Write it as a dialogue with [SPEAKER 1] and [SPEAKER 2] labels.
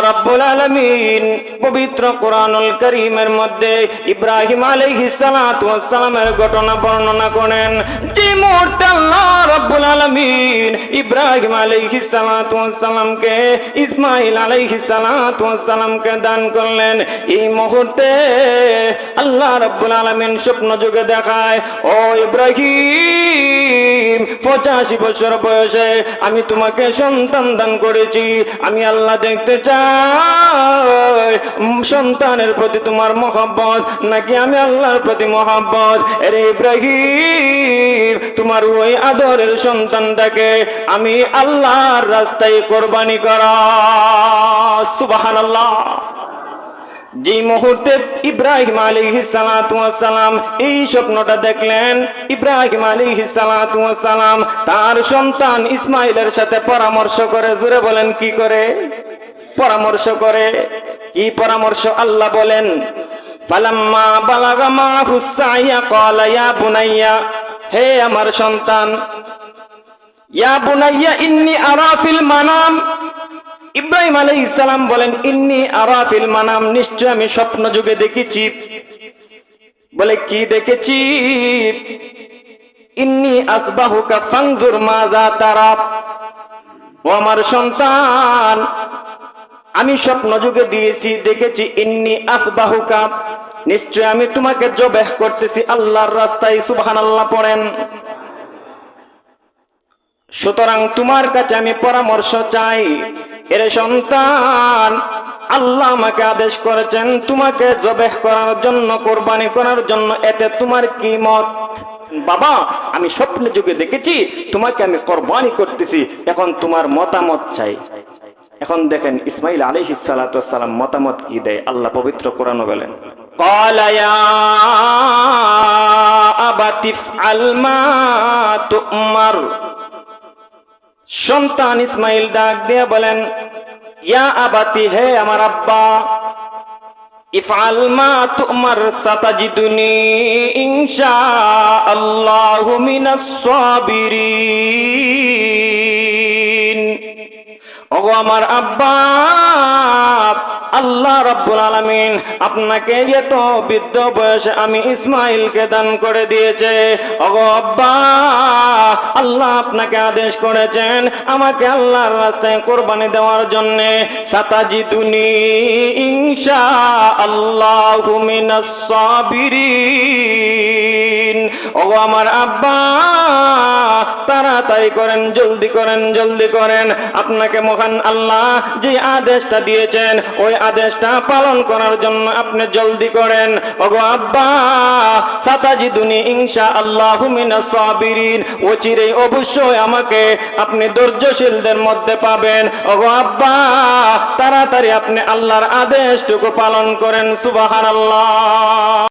[SPEAKER 1] রব্বুল আলামিন পবিত্র কোরআনুল কারীমের মধ্যে ইব্রাহিম আলাইহিস সালাতু ওয়াস সালামের ঘটনা বর্ণনা করেন। যে মুহূর্তে আল্লাহ রব্বুল আলামিন ইব্রাহিম আলাইহিস সালাতু ওয়াস সালামকে ইসমাঈল আলাইহিস সালাতু ওয়াস সালামকে দান করলেন, এই মুহূর্তে আল্লাহ রব্বুল আলামিন স্বপ্ন যুগে দেখায়, ও ইব্রাহিম 85 বছর বয়সে আমি তোমাকে সন্তান দান করেছি। আমি আল্লাহ দেখতে চাই সন্তানের প্রতি তোমার মহব্বত নাকি আমি আল্লাহর প্রতি মহব্বত। আরে ইব্রাহিম, তোমার ওই আদরের সন্তানটাকে আমি আল্লাহর রাস্তায় কোরবানি করা। সুবহানাল্লাহ। যে মুহূর্তে ইব্রাহিম আলাইহিস সালাতু ওয়াস সালাম এই স্বপ্নটা দেখলেন, ইব্রাহিম আলাইহিস সালাতু ওয়াস সালাম তার সন্তান ইসমাঈলের সাথে পরামর্শ করে। জোরে বলেন, কি করে পরামর্শ করে? কি পরামর্শ? আল্লাহ বলেন, ফালাম্মা বালাগা মাহুস সাইয়া ক্বালা ইয়া বুনাইয়া, হে আমার সন্তান, ইয়া বুনাইয়া ইন্নী আরা ফিল মানাম। ইব্রাহিম আলাইহিস সালাম বলেন, ইন্নী আরা ফিল মানাম, নিশ্চয় আমি স্বপ্ন যুগে দেখেছি। বলে, কি দেখেছি? ইন্নী আসবাহুকা ফানজুর মাযা তারা। ও আমার সন্তান, আমি স্বপ্ন যুগে দিয়েছি, দেখেছি, ইন্নী আসবাহুকা, নিশ্চয় আমি তোমাকে জবেহ করতেছি আল্লাহর রাস্তায়। সুবহানাল্লাহ পড়েন। সুতরাং তোমার কাছে আমি পরামর্শ চাই। এর সন্তান, আল্লাহ আমাকে আদেশ করেছেন তোমাকে জবেহ করার জন্য, কোরবানি করার জন্য, এতে তোমার কি মত? বাবা, আমি স্বপ্নে যুগে দেখেছি তোমাকে আমি কোরবানি করতেছি, এখন তোমার মতামত চাই। এখন দেখেন ইসমাঈল আলাইহিস সালাতু ওয়াস সালাম মতামত কি দেয়। আল্লাহ পবিত্র কোরআনে বলেন, ক্বালা ইয়া আবাতি ইফআল মা তু'মার। সন্তান ইসমাঈল ডাক দিয়ে বলেন, ইয়া আবাতি, হে আমার আব্বা, ইফআল মা তু'মার সাতাজিদুনি ইনশাআল্লাহু মিনাস সাবিরিন। ওগো আমার আব্বা, আল্লাহ রাব্বুল আলামিন আপনাকে এত বৃদ্ধ বয়সে আমি ইসমাঈলকে দান করে দিয়েছে। ওগো আব্বা, আল্লাহ আপনাকে আদেশ করেছেন আমাকে আল্লাহর রাস্তায় কোরবানি দেওয়ার জন্য। সাতাজিদুনি ইনশাআল্লাহু মিনাস সাবিরিন। ওগো আমার আব্বা, তাড়াতাড়ি করেন, জলদি করেন, জলদি করেন। আপনাকে মহান আল্লাহ যে আদেশটা দিয়েছেন ওই আদেশটা পালন করার জন্য আপনি জলদি করেন। ওগো আব্বা, সাতাজিদুনি ইনশাআল্লাহু মিনাস সাবিরিন, অচিরেই অবশ্যই আমাকে আপনি ধৈর্যশীলদের মধ্যে পাবেন। ওগো আব্বা, তাড়াতাড়ি আপনি আল্লাহর আদেশটুকু পালন করেন। সুবহানাল্লাহ।